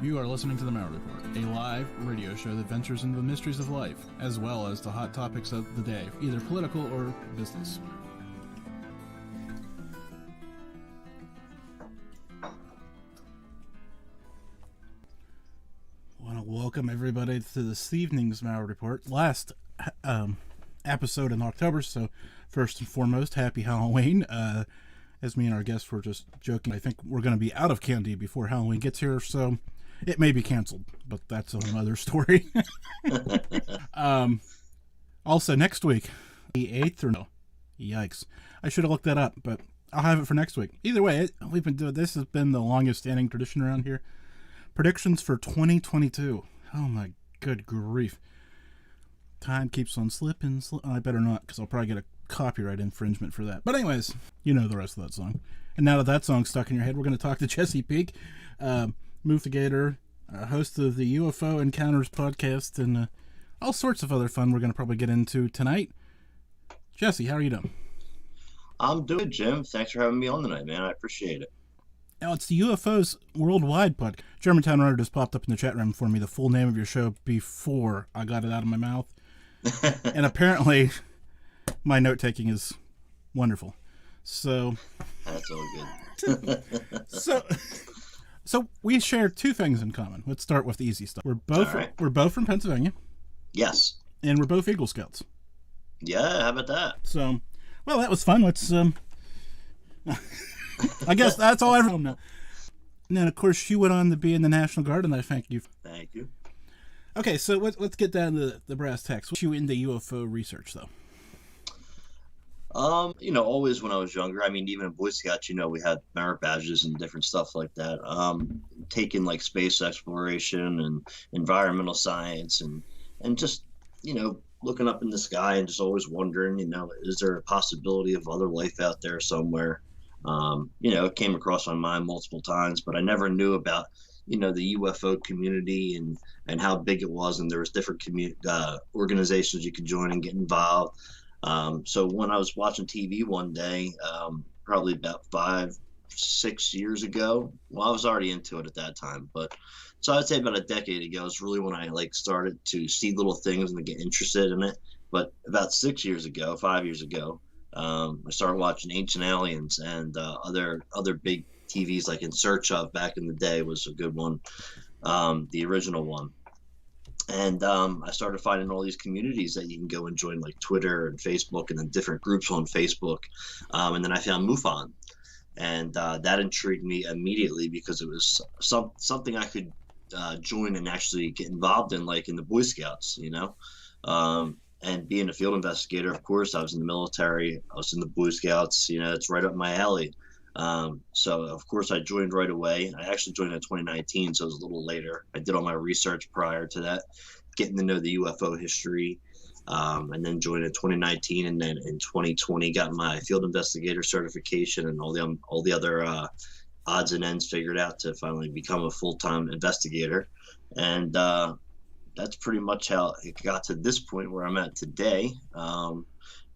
You are listening to The Mauer Report, a live radio show that ventures into the mysteries of life, as well as the hot topics of the day, either political or business. I want to welcome everybody to this evening's Mauer Report. Last episode in October, so first and foremost, happy Halloween. As me and our guests were just joking, I think we're going to be out of candy before Halloween gets here, so it may be canceled, but that's a whole other story. Also, next week, the 8th or no, yikes. I should have looked that up, but I'll have it for next week. Either way, we've been doing this has been the longest standing tradition around here. Predictions for 2022. Oh my good grief. Time keeps on slipping. I better not, because I'll probably get a copyright infringement for that. But anyways, you know the rest of that song. And now that that song's stuck in your head, we're going to talk to Jesse Peak, MuFogator, host of the UFO Encounters podcast, and all sorts of other fun we're going to probably get into tonight. Jesse, how are you doing? I'm doing good, Jim. Thanks for having me on tonight, man. I appreciate it. Now, it's the UFOs Worldwide podcast. Germantown Runner just popped up in the chat room for me the full name of your show before I got it out of my mouth. And apparently, my note-taking is wonderful. So... That's all good. So we share two things in common. Let's start with the easy stuff. We're both from Pennsylvania. Yes. And we're both Eagle Scouts. Yeah, how about that? So, well, that was fun. Let's, I guess that's all everyone knows. And then, of course, you went on to be in the National Guard, and I thank you. Thank you. Okay, so let's get down to the brass tacks. What you into UFO research, though? Always when I was younger, I mean, even in Boy Scouts, we had merit badges and different stuff like that. Taking like space exploration and environmental science and just, looking up in the sky and just always wondering, is there a possibility of other life out there somewhere? It came across my mind multiple times, but I never knew about, the UFO community and how big it was. And there was different organizations you could join and get involved. So when I was watching TV one day, probably about 5-6 years ago, well, I was already into it at that time, but so I'd say about a decade ago is really when I started to see little things and to get interested in it. But about 5 years ago, I started watching Ancient Aliens and other big TVs like In Search Of back in the day was a good one, the original one. And I started finding all these communities that you can go and join, like Twitter and Facebook, and then different groups on Facebook. And then I found MuFON, and that intrigued me immediately because it was something I could join and actually get involved in, like in the Boy Scouts, and being a field investigator. Of course, I was in the military. I was in the Boy Scouts. It's right up my alley. So of course I joined right away. I actually joined in 2019, so it was a little later. I did all my research prior to that, getting to know the UFO history, and then joined in 2019, and then in 2020 got my field investigator certification and all the other odds and ends figured out to finally become a full-time investigator. And that's pretty much how it got to this point where I'm at today.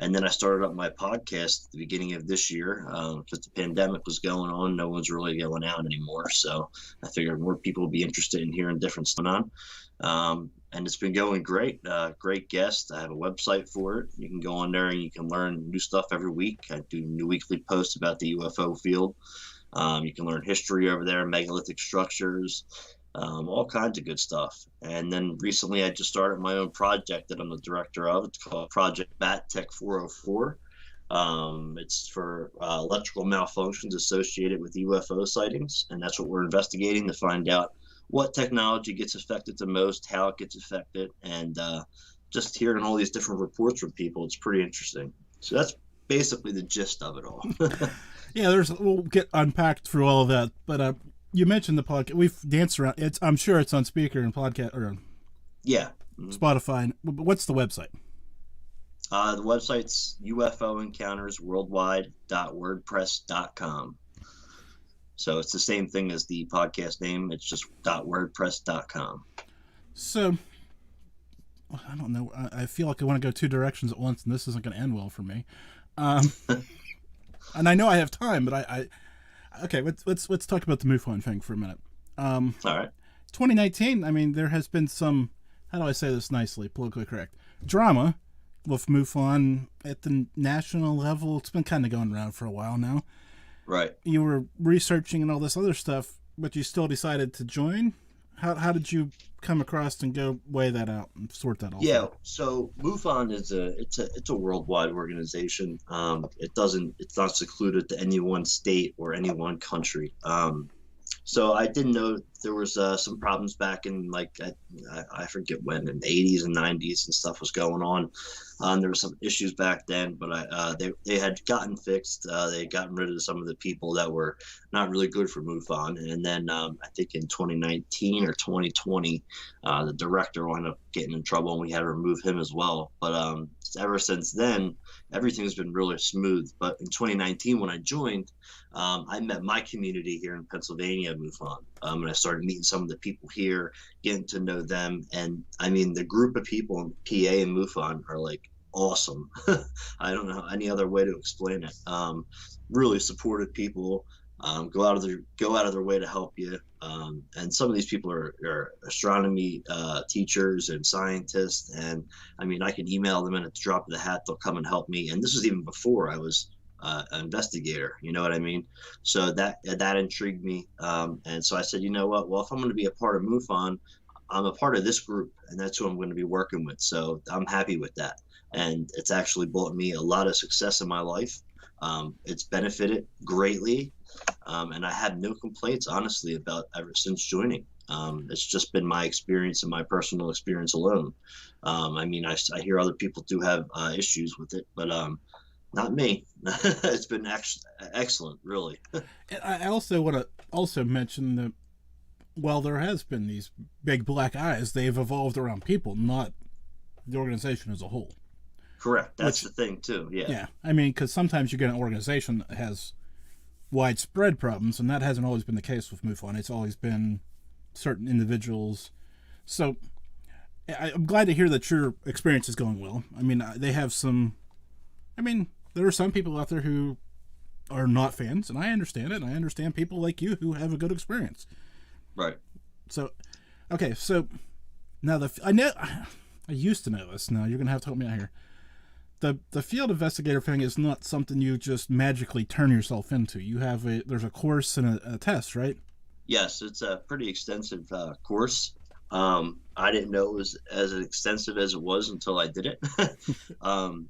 And then I started up my podcast at the beginning of this year because the pandemic was going on. No one's really going out anymore. So I figured more people would be interested in hearing different stuff on. And it's been going great. Great guest. I have a website for it. You can go on there and you can learn new stuff every week. I do new weekly posts about the UFO field. You can learn history over there, megalithic structures, all kinds of good stuff. And then recently I just started my own project that I'm the director of. It's called Project BatTech 404. It's for electrical malfunctions associated with UFO sightings, and that's what we're investigating to find out what technology gets affected the most, how it gets affected, and just hearing all these different reports from people, it's pretty interesting. So that's basically the gist of it all. Yeah, we'll get unpacked through all of that, but you mentioned the podcast. We've danced around. I'm sure it's on speaker and podcast or yeah, Spotify. But what's the website? The website's ufoencountersworldwide.wordpress.com. So it's the same thing as the podcast name. It's just .wordpress.com. So I don't know. I feel like I want to go two directions at once, and this isn't going to end well for me. And I know I have time, but I okay. Let's talk about the MuFON thing for a minute. All right. 2019, I mean, there has been some, how do I say this nicely, politically correct, drama with MuFON at the national level. It's been kind of going around for a while now. Right. You were researching and all this other stuff, but you still decided to join. How did you come across and go weigh that out and sort that all Yeah, out? so MUFON is a worldwide organization. It's not secluded to any one state or any one country. So I didn't know there was some problems back in like I forget when, in the 80s and 90s and stuff was going on. There were some issues back then, but they had gotten fixed. They had gotten rid of some of the people that were not really good for MUFON. And then I think in 2019 or 2020, the director wound up getting in trouble, and we had to remove him as well. But ever since then, everything's been really smooth. But in 2019, when I joined, I met my community here in Pennsylvania, MUFON, and I started meeting some of the people here, getting to know them. And I mean, the group of people in PA and MUFON are like awesome. I don't know any other way to explain it. Really supportive people, go out of their way to help you. And some of these people are astronomy teachers and scientists. And I mean, I can email them, and at the drop of the hat, they'll come and help me. And this was even before I was an investigator, you know what I mean? So that intrigued me. And so I said, you know what? Well, if I'm going to be a part of MUFON, I'm a part of this group, and that's who I'm going to be working with. So I'm happy with that. And it's actually brought me a lot of success in my life. It's benefited greatly. And I have no complaints, honestly, about ever since joining. It's just been my experience and my personal experience alone. I mean, I hear other people do have issues with it, but not me. It's been excellent, really. And I also want to also mention that while there has been these big black eyes, they've evolved around people, not the organization as a whole. Correct. That's the thing, too. Yeah. Yeah. I mean, because sometimes you get an organization that has widespread problems, and that hasn't always been the case with MUFON. It's always been certain individuals. So I'm glad to hear that your experience is going well. I mean, they have some... I mean, there are some people out there who are not fans, and I understand it. And I understand people like you who have a good experience. Right. So, okay, so now I used to know this. Now you're gonna have to help me out here. The field investigator thing is not something you just magically turn yourself into. There's a course and a test, right? Yes, it's a pretty extensive course. I didn't know it was as extensive as it was until I did it.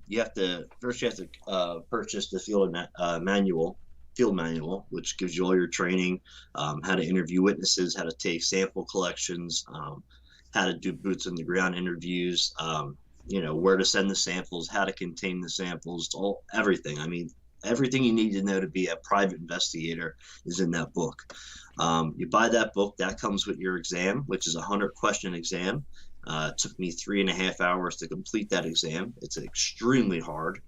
You have to purchase the field manual, which gives you all your training, how to interview witnesses, how to take sample collections, how to do boots on the ground interviews, where to send the samples, how to contain the samples, everything. I mean, everything you need to know to be a private investigator is in that book. You buy that book, that comes with your exam, which is a 100-question exam. It took me 3.5 hours to complete that exam. It's extremely hard.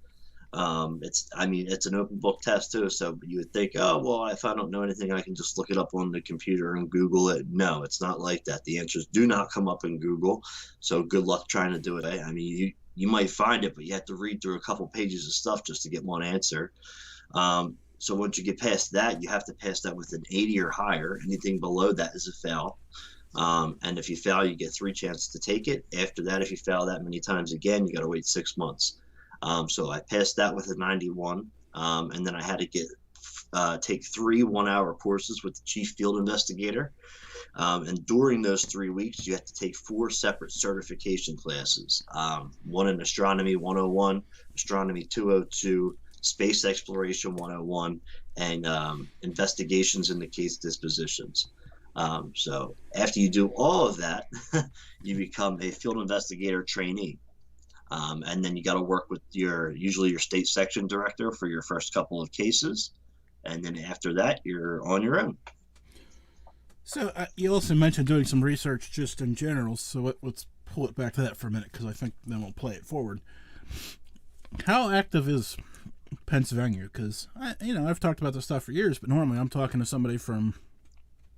It's an open book test too. So you would think, oh, well, if I don't know anything, I can just look it up on the computer and Google it. No, it's not like that. The answers do not come up in Google. So good luck trying to do it. I mean, you might find it, but you have to read through a couple pages of stuff just to get one answer. So once you get past that, you have to pass that with an 80 or higher. Anything below that is a fail. And if you fail, you get 3 chances to take it. After that, if you fail that many times again, you got to wait 6 months. So I passed that with a 91. And then I had to take 3 one-hour courses with the chief field investigator. And during those 3 weeks, you have to take 4 separate certification classes. One in Astronomy 101, Astronomy 202, Space Exploration 101, and Investigations into Case Dispositions. So after you do all of that, you become a field investigator trainee. And then you got to work with usually your state section director for your first couple of cases. And then after that, you're on your own. So you also mentioned doing some research just in general. So let's pull it back to that for a minute, because I think then we'll play it forward. How active is Pennsylvania? Because I've talked about this stuff for years, but normally I'm talking to somebody from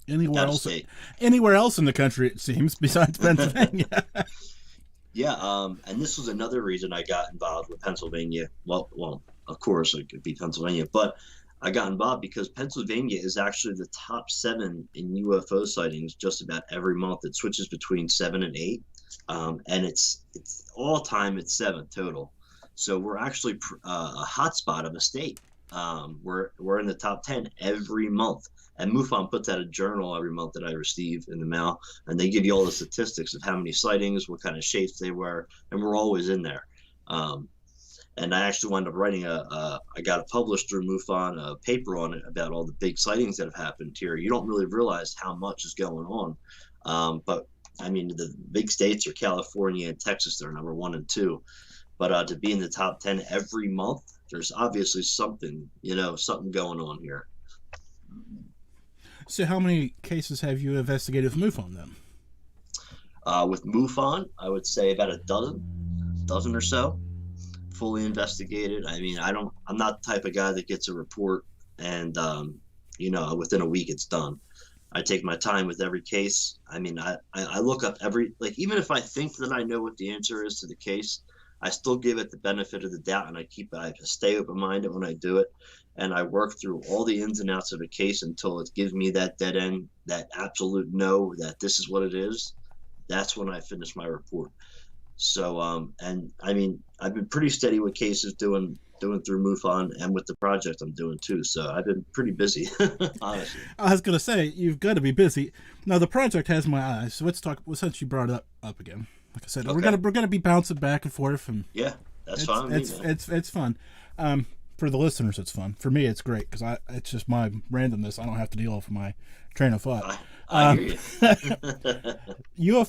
anywhere else in the country, it seems, besides Pennsylvania. Yeah, and this was another reason I got involved with Pennsylvania. Well, of course it could be Pennsylvania, but I got involved because Pennsylvania is actually the top 7 in UFO sightings just about every month. It switches between 7 and 8, and it's all time it's 7 total. So we're actually a hotspot of a state. We're in the top 10 every month. And MuFON puts out a journal every month that I receive in the mail, and they give you all the statistics of how many sightings, what kind of shapes they were, and we're always in there. And I actually wound up writing I got it published through MuFON, a paper on it about all the big sightings that have happened here. You don't really realize how much is going on. But I mean, the big states are California and Texas. They're number 1 and 2. But to be in the top 10 every month, there's obviously something going on here. So how many cases have you investigated with MuFON then? With MuFON, I would say about a dozen or so, fully investigated. I mean, I'm not the type of guy that gets a report and, within a week it's done. I take my time with every case. I mean, I look up even if I think that I know what the answer is to the case, I still give it the benefit of the doubt, and I stay open-minded when I do it. And I work through all the ins and outs of a case until it gives me that dead end, that absolute no, that this is what it is. That's when I finish my report. So, and I mean, I've been pretty steady with cases doing through MuFON, and with the project I'm doing too. So I've been pretty busy, honestly. I was going to say, you've got to be busy. Now, the project has my eyes, so let's talk, since you brought it up again. Like I said, okay. we're gonna be bouncing back and forth, and yeah, that's fine. It's fun. For the listeners, it's fun. For me, it's great because it's just my randomness. I don't have to deal with my train of thought. I hear you.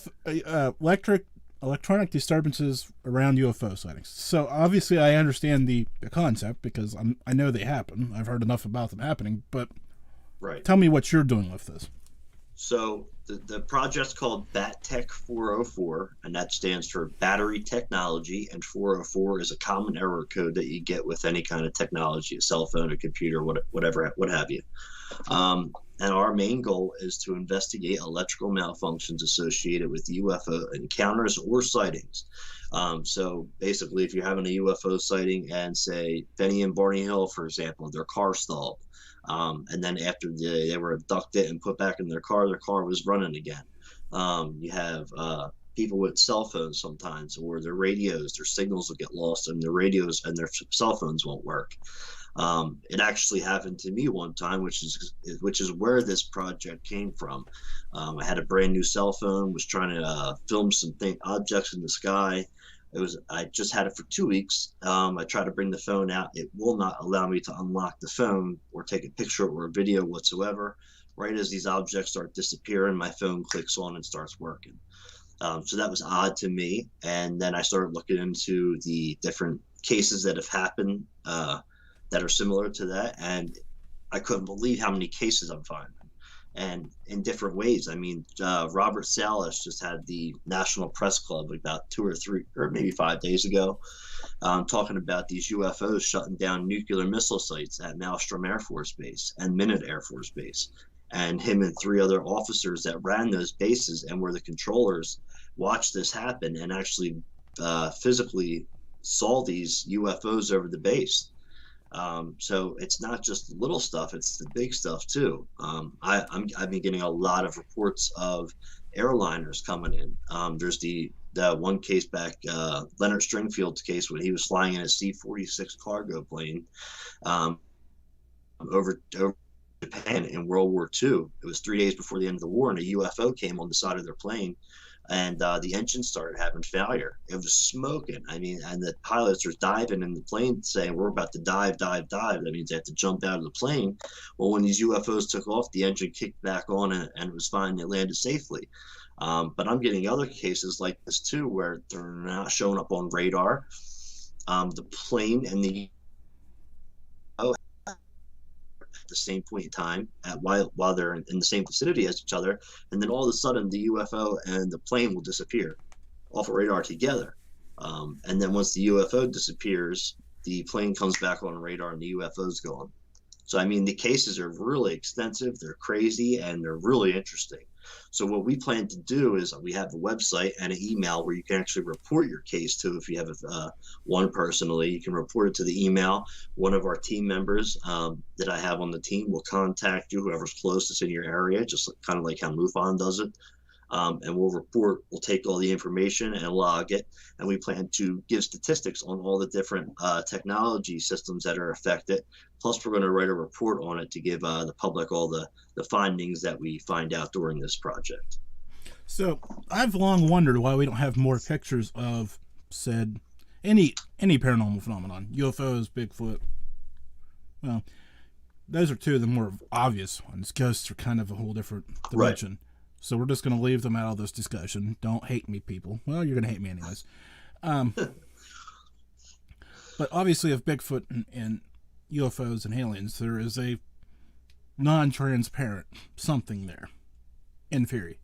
Electronic disturbances around UFO sightings. So obviously, I understand the concept because I know they happen. I've heard enough about them happening. But right. Tell me what you're doing with this. So the project's called BatTech 404, and that stands for Battery Technology, and 404 is a common error code that you get with any kind of technology, a cell phone, a computer, whatever, what have you. And our main goal is to investigate electrical malfunctions associated with UFO encounters or sightings. So basically, if you're having a UFO sighting and say Benny and Barney Hill, for example, their car stalled, and then after they were abducted and put back in their car was running again. You have people with cell phones sometimes, or their radios, their signals will get lost, and their radios and their cell phones won't work. It actually happened to me one time, which is where this project came from. I had a brand new cell phone, was trying to film some objects in the sky. I just had it for 2 weeks. I tried to bring the phone out. It will not allow me to unlock the phone or take a picture or a video whatsoever. Right as these objects start disappearing, my phone clicks on and starts working. So that was odd to me. And then I started looking into the different cases that have happened that are similar to that. And I couldn't believe how many cases I'm finding. And in different ways. I mean, Robert Salas just had the National Press Club about 2 or 3 or maybe 5 days ago, talking about these UFOs shutting down nuclear missile sites at Malmstrom Air Force Base and Minute Air Force Base. And him and 3 other officers that ran those bases and were the controllers watched this happen and actually physically saw these UFOs over the base. So it's not just the little stuff, it's the big stuff too. I've been getting a lot of reports of airliners coming in. There's the one case back, Leonard Stringfield's case, when he was flying in a C-46 cargo plane over Japan in World War II. It was 3 days before the end of the war, and a UFO came on the side of their plane, and the engine started having failure. It was smoking. I mean, and the pilots are diving in the plane saying, we're about to dive. That means they have to jump out of the plane. Well, when these UFOs took off, the engine kicked back on and it was fine. It landed safely. But I'm getting other cases like this too, where they're not showing up on radar. The plane and the at the same point in time while they're in the same vicinity as each other, and then all of a sudden the UFO and the plane will disappear off of radar together, and then once the UFO disappears, the plane comes back on radar and the UFO's gone. So, I mean, the cases are really extensive, they're crazy, and they're really interesting. So, what we plan to do is we have a website and an email where you can actually report your case to. If you have one personally, you can report it to the email. One of our team members that I have on the team will contact you, whoever's closest in your area, just kind of like how MuFON does it. And we'll take all the information and log it. And we plan to give statistics on all the different technology systems that are affected. Plus, we're going to write a report on it to give the public all the findings that we find out during this project. So I've long wondered why we don't have more pictures of said any paranormal phenomenon, UFOs, Bigfoot. Well, those are two of the more obvious ones. Ghosts are kind of a whole different dimension. Right. So we're just going to leave them out of this discussion. Don't hate me, people. Well, you're going to hate me anyways. But obviously, of Bigfoot and UFOs and aliens, there is a non-transparent something there, in theory.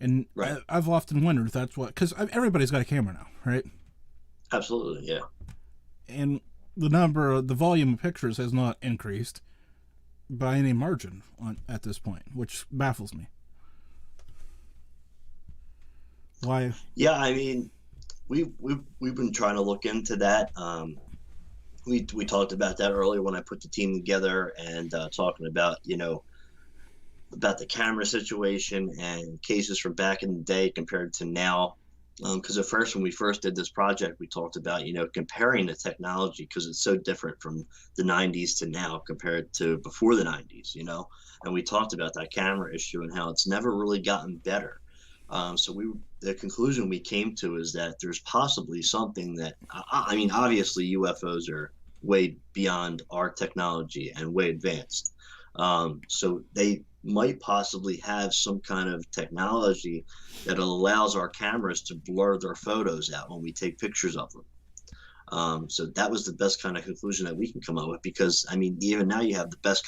And right. I've often wondered if that's what... Because everybody's got a camera now, right? Absolutely, yeah. And the volume of pictures has not increased by any margin at this point, which baffles me. Why? Yeah, I mean, we've been trying to look into that. We talked about that earlier when I put the team together and talking about about the camera situation and cases from back in the day compared to now. Because at first, when we first did this project, we talked about comparing the technology because it's so different from the 90s to now compared to before the 90s. And we talked about that camera issue and how it's never really gotten better. So the conclusion we came to is that there's possibly something that, I mean, obviously UFOs are way beyond our technology and way advanced. So they might possibly have some kind of technology that allows our cameras to blur their photos out when we take pictures of them. So that was the best kind of conclusion that we can come up with because, I mean, even now you have the best